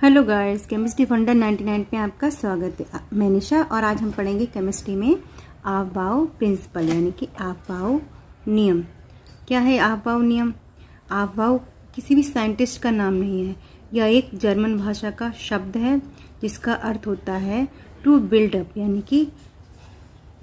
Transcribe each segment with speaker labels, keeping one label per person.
Speaker 1: Hello guys, chemistry फंडा 99 में आपका स्वागत है। मैं निशा और आज हम पढ़ेंगे केमिस्ट्री में आफ-बाओ प्रिंसिपल यानी कि आफ-बाओ नियम। क्या है आफ-बाओ नियम? आफ-बाओ किसी भी साइंटिस्ट का नाम नहीं है, यह एक जर्मन भाषा का शब्द है जिसका अर्थ होता है टू बिल्ड अप यानी कि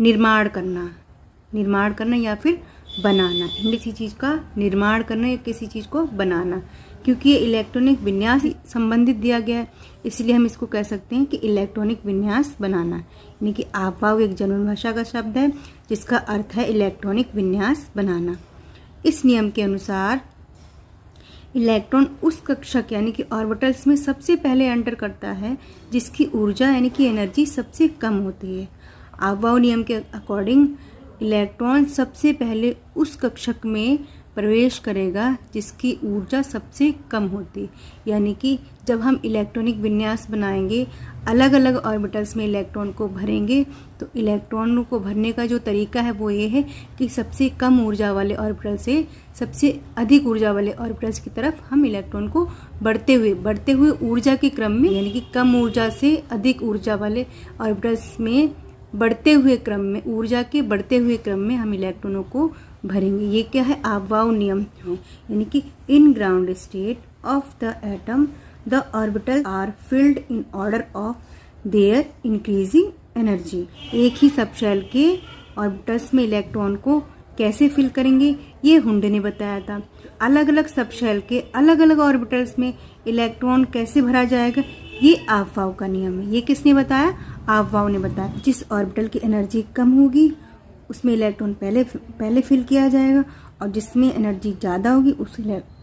Speaker 1: निर्माण करना या फिर बनाना। किसी चीज़ का निर्माण करना या किसी चीज़ को बनाना, क्योंकि ये इलेक्ट्रॉनिक विन्यास संबंधित दिया गया है, इसलिए हम इसको कह सकते हैं कि इलेक्ट्रॉनिक विन्यास बनाना। यानी कि आफ-बाओ एक जर्मन भाषा का शब्द है जिसका अर्थ है इलेक्ट्रॉनिक विन्यास बनाना। इस नियम के अनुसार इलेक्ट्रॉन उस कक्षक यानी कि ऑर्बिटल्स में सबसे पहले एंटर करता है जिसकी ऊर्जा यानी कि एनर्जी सबसे कम होती है। आफ-बाओ नियम के अकॉर्डिंग इलेक्ट्रॉन सबसे पहले उस कक्षक में प्रवेश करेगा जिसकी ऊर्जा सबसे कम होती। यानी कि जब हम इलेक्ट्रॉनिक विन्यास बनाएंगे, अलग अलग ऑर्बिटल्स में इलेक्ट्रॉन को भरेंगे, तो इलेक्ट्रॉनों को भरने का जो तरीका है वो ये है कि सबसे कम ऊर्जा वाले ऑर्बिटल से सबसे अधिक ऊर्जा वाले ऑर्बिटल्स की तरफ हम इलेक्ट्रॉन को बढ़ते हुए ऊर्जा के क्रम में, यानी कि कम ऊर्जा से अधिक ऊर्जा वाले ऑर्बिटल्स में ऊर्जा के बढ़ते हुए क्रम में हम इलेक्ट्रॉनों को भरेंगे। ये क्या है? आफ-बाओ नियम है। यानी कि in ground state of the atom the orbital are filled in order of their increasing energy. एक ही सबशेल के ऑर्बिटल्स में इलेक्ट्रॉन को कैसे फिल करेंगे ये हुंडे ने बताया था। अलग अलग सबशेल के अलग अलग ऑर्बिटल्स में इलेक्ट्रॉन कैसे भरा जाएगा ये आफ-बाओ का नियम है। ये किसने बताया? आफ-बाओ ने बताया। जिस ऑर्बिटल की एनर्जी कम होगी उसमें इलेक्ट्रॉन पहले फिल किया जाएगा और जिसमें एनर्जी ज़्यादा होगी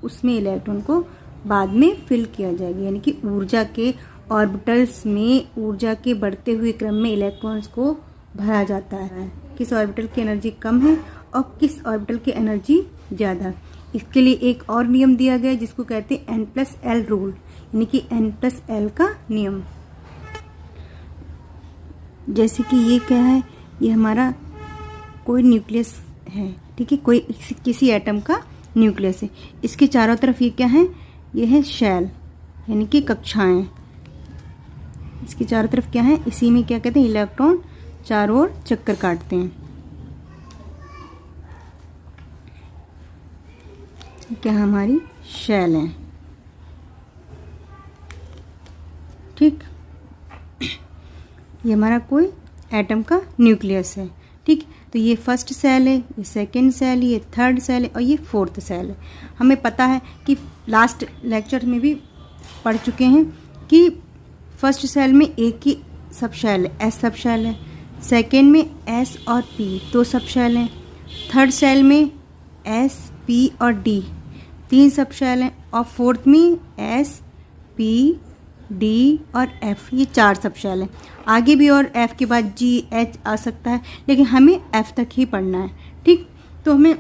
Speaker 1: उसमें इलेक्ट्रॉन को बाद में फिल किया जाएगा। यानी कि ऊर्जा के ऑर्बिटल्स में ऊर्जा के बढ़ते हुए क्रम में इलेक्ट्रॉन्स को भरा जाता है। किस ऑर्बिटल की एनर्जी कम है और किस ऑर्बिटल की एनर्जी ज़्यादा। इसके लिए एक और नियम दिया गया है जिसको कहते हैं N+L रूल, यानी कि N+L का नियम। जैसे कि ये क्या है? ये हमारा कोई न्यूक्लियस है, ठीक है, कोई किसी एटम का न्यूक्लियस है। इसके चारों तरफ ये क्या है? ये है शेल यानी कि कक्षाएं। इसके चारों तरफ क्या है? इसी में क्या कहते हैं? इलेक्ट्रॉन चारों ओर चक्कर काटते हैं। क्या हमारी शेल है, ठीक। ये हमारा कोई एटम का न्यूक्लियस है, ठीक। तो ये फर्स्ट सेल है, ये सेकंड सेल है, ये थर्ड सेल है और ये फोर्थ सेल है। हमें पता है कि लास्ट लेक्चर में भी पढ़ चुके हैं कि फर्स्ट सेल में एक ही सब शेल है, एस सब शेल है। सेकंड में एस और पी दो सब शेल हैं। थर्ड सेल में एस पी और डी तीन सब शेल हैं और फोर्थ में एस पी डी और एफ ये चार सब शेल हैं। आगे भी और एफ के बाद जी एच आ सकता है, लेकिन हमें एफ तक ही पढ़ना है, ठीक। तो हमें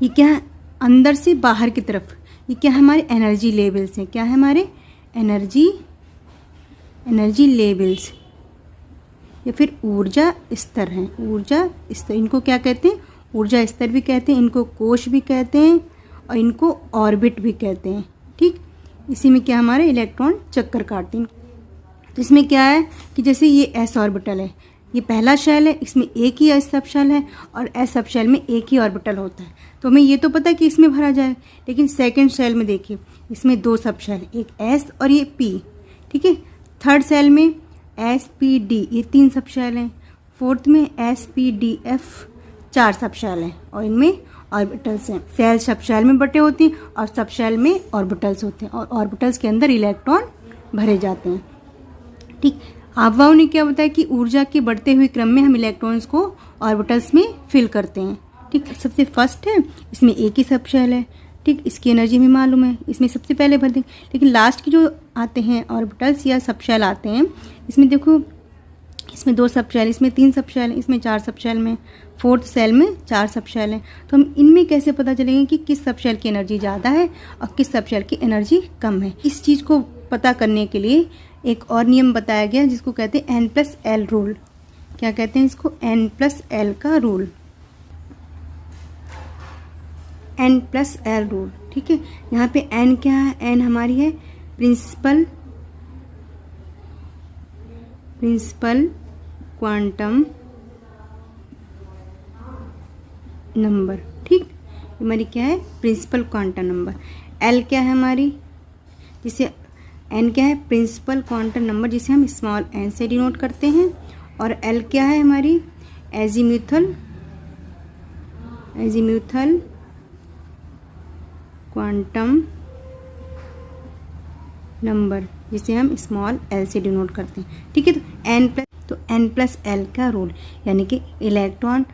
Speaker 1: ये क्या है? अंदर से बाहर की तरफ ये क्या है? हमारे एनर्जी लेवल्स हैं। क्या है? हमारे एनर्जी लेवल्स या फिर ऊर्जा स्तर हैं। ऊर्जा स्तर, इनको क्या कहते हैं? ऊर्जा स्तर भी कहते हैं, इनको कोश भी कहते हैं और इनको ऑर्बिट भी कहते हैं, ठीक। इसी में क्या हमारे इलेक्ट्रॉन चक्कर काटते हैं। तो इसमें क्या है कि जैसे ये एस ऑर्बिटल है, ये पहला शेल है, इसमें एक ही एस सब शेल है और एस सब शेल में एक ही ऑर्बिटल होता है। तो हमें ये तो पता है कि इसमें भरा जाए, लेकिन सेकंड शेल में देखिए इसमें दो सब शेल है, एक एस और ये पी, ठीक है। थर्ड सेल में एस पी डी ये तीन सब शेल हैं। फोर्थ में एस पी डी एफ चार सब शेल हैं और इनमें ऑर्बिटल्स हैं। सेल सब शेल में बटे होती हैं और सब शेल में ऑर्बिटल्स होते हैं और ऑर्बिटल्स के अंदर इलेक्ट्रॉन भरे जाते हैं, ठीक। आफ-बाओ ने क्या बताया कि ऊर्जा के बढ़ते हुए क्रम में हम इलेक्ट्रॉन्स को ऑर्बिटल्स में फिल करते हैं, ठीक। सबसे फर्स्ट है, इसमें एक ही सब शेल है, ठीक। इसकी एनर्जी हमें मालूम है, इसमें सबसे पहले भर देंगे। लेकिन लास्ट के जो आते हैं ऑर्बिटल्स या सब शेल आते हैं, इसमें देखो इसमें दो सब शेल, इसमें तीन सब शेल, इसमें चार सब शेल में, फोर्थ सेल में चार सब शेल हैं। तो हम इनमें कैसे पता चलेंगे कि किस सब शेल की एनर्जी ज़्यादा है और किस सब शेल की एनर्जी कम है? इस चीज़ को पता करने के लिए एक और नियम बताया गया जिसको कहते हैं N+L रूल। क्या कहते हैं इसको? N+L का रूल, N+L रूल, ठीक है। यहाँ पे N क्या है? N हमारी है प्रिंसिपल प्रिंसिपल क्वांटम नंबर। ठीक, हमारी क्या है, प्रिंसिपल क्वांटम नंबर। एल क्या है हमारी, जिसे एन क्या है, प्रिंसिपल क्वांटम नंबर, जिसे हम स्मॉल एन से डिनोट करते हैं। और एल क्या है हमारी, एजीम्यूथल क्वांटम नंबर, जिसे हम स्मॉल एल से डिनोट करते हैं। ठीक है, तो एन प्लस एल का रूल, यानी कि इलेक्ट्रॉन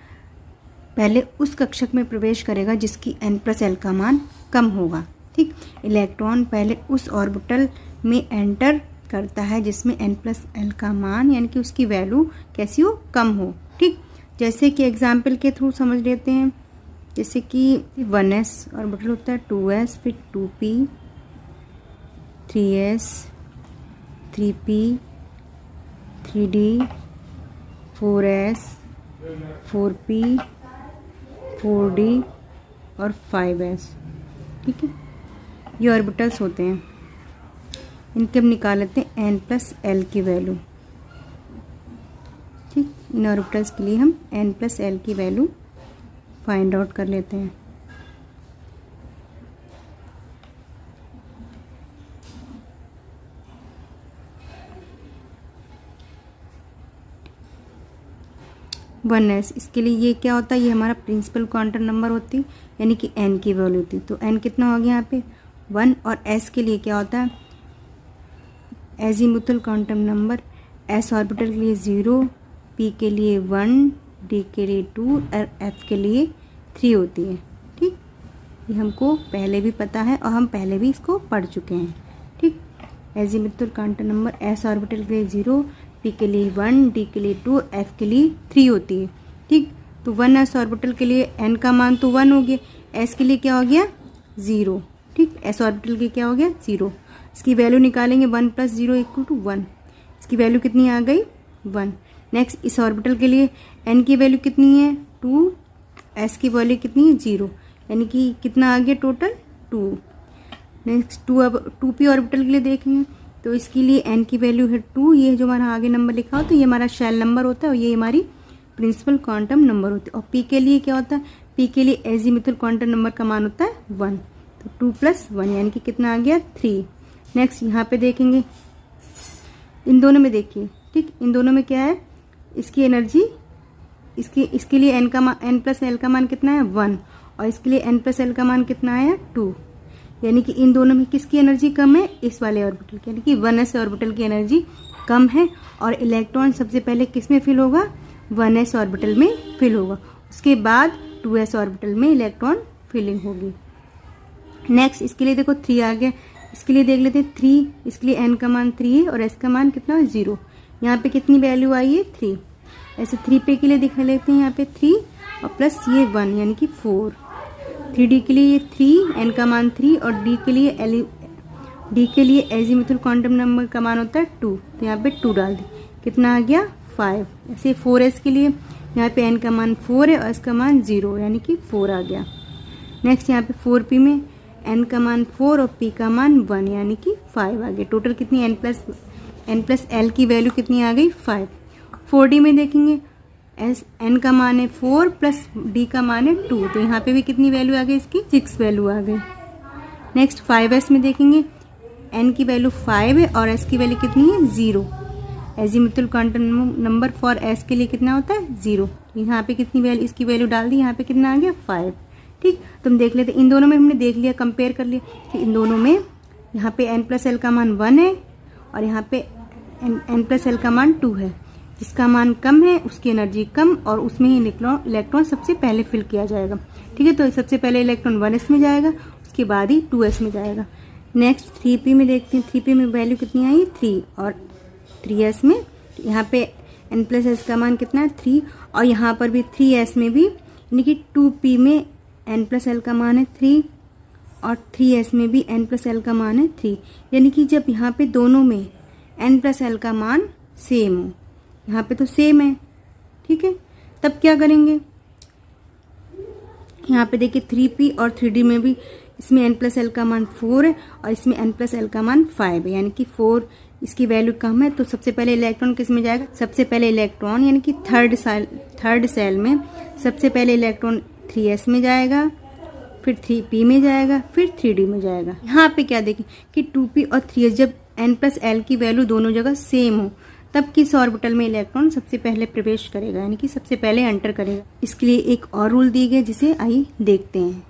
Speaker 1: पहले उस कक्षक में प्रवेश करेगा जिसकी एन प्लस एल का मान कम होगा। ठीक, इलेक्ट्रॉन पहले उस ऑर्बिटल में एंटर करता है जिसमें एन प्लस एल का मान, यानी कि उसकी वैल्यू कैसी हो, कम हो। ठीक, जैसे कि एग्जाम्पल के थ्रू समझ लेते हैं। जैसे कि 1s ऑर्बिटल होता है, 2s, फिर 2p, 3s, 3p, 3d, 4s, 4p, 4d और 5s। ठीक है, ये ऑर्बिटल्स होते हैं। इनके हम निकाल लेते हैं n प्लस एल की वैल्यू। ठीक, इन ऑर्बिटल्स के लिए हम n प्लस एल की वैल्यू फाइंड आउट कर लेते हैं। वन एस, इसके लिए ये क्या होता है, ये हमारा प्रिंसिपल क्वांटम नंबर होती है, यानी कि n की वैल्यू होती है। तो n कितना हो गया यहाँ पे 1। और s के लिए क्या होता है, azimuthal quantum number. s orbital के लिए 0, p के लिए 1, d के लिए 2 और f के लिए 3 होती है। ठीक, ये हमको पहले भी पता है और हम पहले भी इसको पढ़ चुके हैं। ठीक, azimuthal quantum number s orbital के लिए 0, p के लिए 1, d के लिए 2, f के लिए 3 होती है। ठीक, तो 1s ऑर्बिटल के लिए n का मान तो 1 हो गया, s के लिए क्या हो गया 0। ठीक, s ऑर्बिटल के क्या हो गया 0। इसकी वैल्यू निकालेंगे 1 प्लस 0 इक्वल टू 1। इसकी वैल्यू कितनी आ गई 1। नेक्स्ट इस ऑर्बिटल के लिए n की वैल्यू कितनी है 2, s की वैल्यू कितनी है 0, यानी कि कितना आ गया टोटल 2। नेक्स्ट 2, अब 2p ऑर्बिटल के लिए देखेंगे तो इसके लिए n की वैल्यू है 2। ये जो हमारा आगे नंबर लिखा हो तो ये हमारा शेल नंबर होता है और ये हमारी प्रिंसिपल क्वांटम नंबर होती है। और p के लिए क्या होता है, p के लिए एजीमुथल क्वांटम नंबर का मान होता है 1। तो 2 प्लस 1 यानी कि कितना आ गया 3। नेक्स्ट यहाँ पे देखेंगे, इन दोनों में देखिए। ठीक, इन दोनों में क्या है, इसकी एनर्जी, इसके लिए n का मान, n प्लस एल का मान कितना है 1 और इसके लिए n प्लस एल का मान कितना आया 2। यानी कि इन दोनों में किसकी एनर्जी कम है, इस वाले ऑर्बिटल की, यानी कि 1s ऑर्बिटल की एनर्जी कम है और इलेक्ट्रॉन सबसे पहले किस में फिल होगा, 1s ऑर्बिटल में फिल होगा। उसके बाद 2s ऑर्बिटल में इलेक्ट्रॉन फिलिंग होगी। नेक्स्ट इसके लिए देखो 3 आ गया, इसके लिए देख लेते हैं 3, इसके लिए n का मान 3 है और s का मान कितना है 0। यहाँ पे कितनी वैल्यू आई है 3। ऐसे 3p के लिए दिखा लेते हैं, यहाँ पे 3 और प्लस ये 1 यानी कि 4। 3d के लिए 3, n का मान 3 और d के लिए एजीमुथल क्वांटम नंबर का मान होता है 2। तो यहाँ पे 2 डाल दी, कितना आ गया 5। ऐसे 4s के लिए यहाँ पे n का मान 4 है और s का मान 0 यानी कि 4 आ गया। नेक्स्ट यहाँ पे 4p में n का मान 4 और p का मान 1 यानी कि 5 आ गया। टोटल कितनी n प्लस l की वैल्यू कितनी आ गई 5। 4d में देखेंगे, n का मान है 4 प्लस d का मान है 2, तो यहाँ पे भी कितनी वैल्यू आ गई इसकी 6 वैल्यू आ गई। नेक्स्ट 5s में देखेंगे, n की वैल्यू 5 है और s की वैल्यू कितनी है 0। Azimuthal quantum number for s के लिए कितना होता है 0। यहाँ पे कितनी वैल्यू, इसकी वैल्यू डाल दी, यहाँ पे कितना आ गया 5। ठीक, तुम देख लेते, इन दोनों में हमने देख लिया, कंपेयर कर लिया कि इन दोनों में यहाँ पे n प्लस एल का मान 1 है और यहाँ पे n प्लस एल का मान 2 है। जिसका मान कम है उसकी एनर्जी कम और उसमें ही इलेक्ट्रॉन सबसे पहले फिल किया जाएगा। ठीक है, तो सबसे पहले इलेक्ट्रॉन 1s में जाएगा, उसके बाद ही 2s में जाएगा। नेक्स्ट 3p में देखते हैं, 3p में वैल्यू कितनी आई 3 और 3s में यहाँ पे n प्लस एस का मान कितना है 3 और यहाँ पर भी 3s में भी, यानी कि 2p में n प्लस एल का मान है 3 और 3s में भी n प्लस एल का मान है 3। यानी कि जब यहाँ पे दोनों में n प्लस एल का मान सेम हो, यहाँ पे तो सेम है, ठीक है, तब क्या करेंगे, यहाँ पे देखिए 3p और 3d में भी इसमें n प्लस एल का मान 4 है और इसमें n प्लस एल का मान 5 है, यानी कि 4 इसकी वैल्यू कम है, तो सबसे पहले इलेक्ट्रॉन किस में जाएगा? सबसे पहले इलेक्ट्रॉन यानी कि थर्ड सेल में सबसे पहले इलेक्ट्रॉन 3s में जाएगा, फिर 3p में जाएगा, फिर 3d में जाएगा। यहाँ पे क्या देखें कि 2p और 3s जब n+l की वैल्यू दोनों जगह सेम हो तब किस ऑर्बिटल में इलेक्ट्रॉन सबसे पहले प्रवेश करेगा, यानी कि सबसे पहले एंटर करेगा। इसके लिए एक और रूल दी गई जिसे आइए देखते हैं।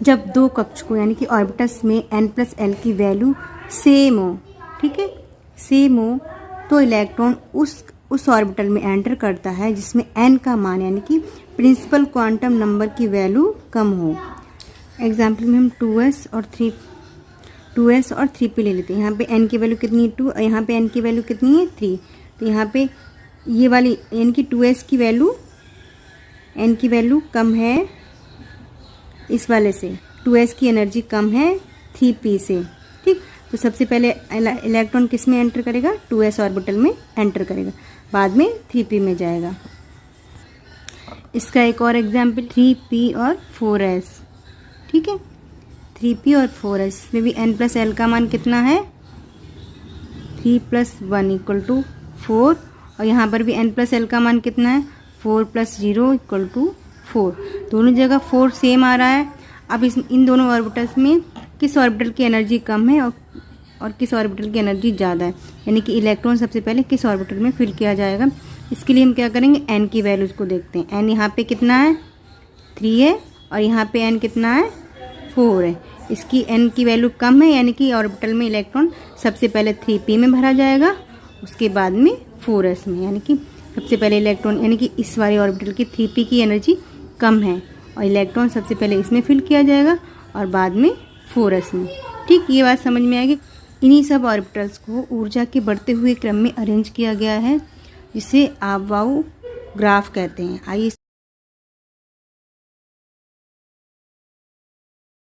Speaker 1: जब दो कक्षकों यानी कि ऑर्बिटल्स में n+l की वैल्यू सेम हो, ठीक है, सेम हो, तो इलेक्ट्रॉन उस ऑर्बिटल में एंटर करता है जिसमें n का मान यानी कि प्रिंसिपल क्वांटम नंबर की वैल्यू कम हो। एग्जाम्पल में हम 2s और 3p ले लेते हैं। यहाँ पे n की वैल्यू कितनी है 2 और यहाँ पे n की वैल्यू कितनी है 3। तो यहाँ पे ये वाली यानी कि 2s की वैल्यू n की वैल्यू कम है इस वाले से, 2s की एनर्जी कम है 3p से, ठीक। तो सबसे पहले इलेक्ट्रॉन किस में एंटर करेगा? 2s ऑर्बिटल में एंटर करेगा, बाद में 3p में जाएगा। इसका एक और एग्जाम्पल 3p और 4s, ठीक है, 3p और 4s, इसमें भी n+l का मान कितना है? 3 + 1 = 4 और यहाँ पर भी n+l का मान कितना है? 4 + 0 = 4। दोनों जगह 4 सेम आ रहा है। अब इन दोनों ऑर्बिटल्स में किस ऑर्बिटल की एनर्जी कम है और किस ऑर्बिटल की एनर्जी ज़्यादा है, यानी कि इलेक्ट्रॉन सबसे पहले किस ऑर्बिटल में फिल किया जाएगा। इसके लिए हम क्या करेंगे? n की वैल्यूज़ को देखते हैं। n यहाँ पे कितना है? 3 है और यहाँ पे n कितना है? 4 है। इसकी n की वैल्यू कम है, यानी कि ऑर्बिटल में इलेक्ट्रॉन सबसे पहले 3p में भरा जाएगा, उसके बाद में 4s में, यानी कि सबसे पहले इलेक्ट्रॉन यानी कि इस वाले ऑर्बिटल की 3p की एनर्जी कम है और इलेक्ट्रॉन सबसे पहले इसमें फिल किया जाएगा और बाद में 4s में, ठीक। ये बात समझ में आएगी। इन्हीं सब ऑर्बिटल्स को ऊर्जा के बढ़ते हुए क्रम में अरेंज किया गया है, जिसे आप वाउ ग्राफ कहते हैं। आइए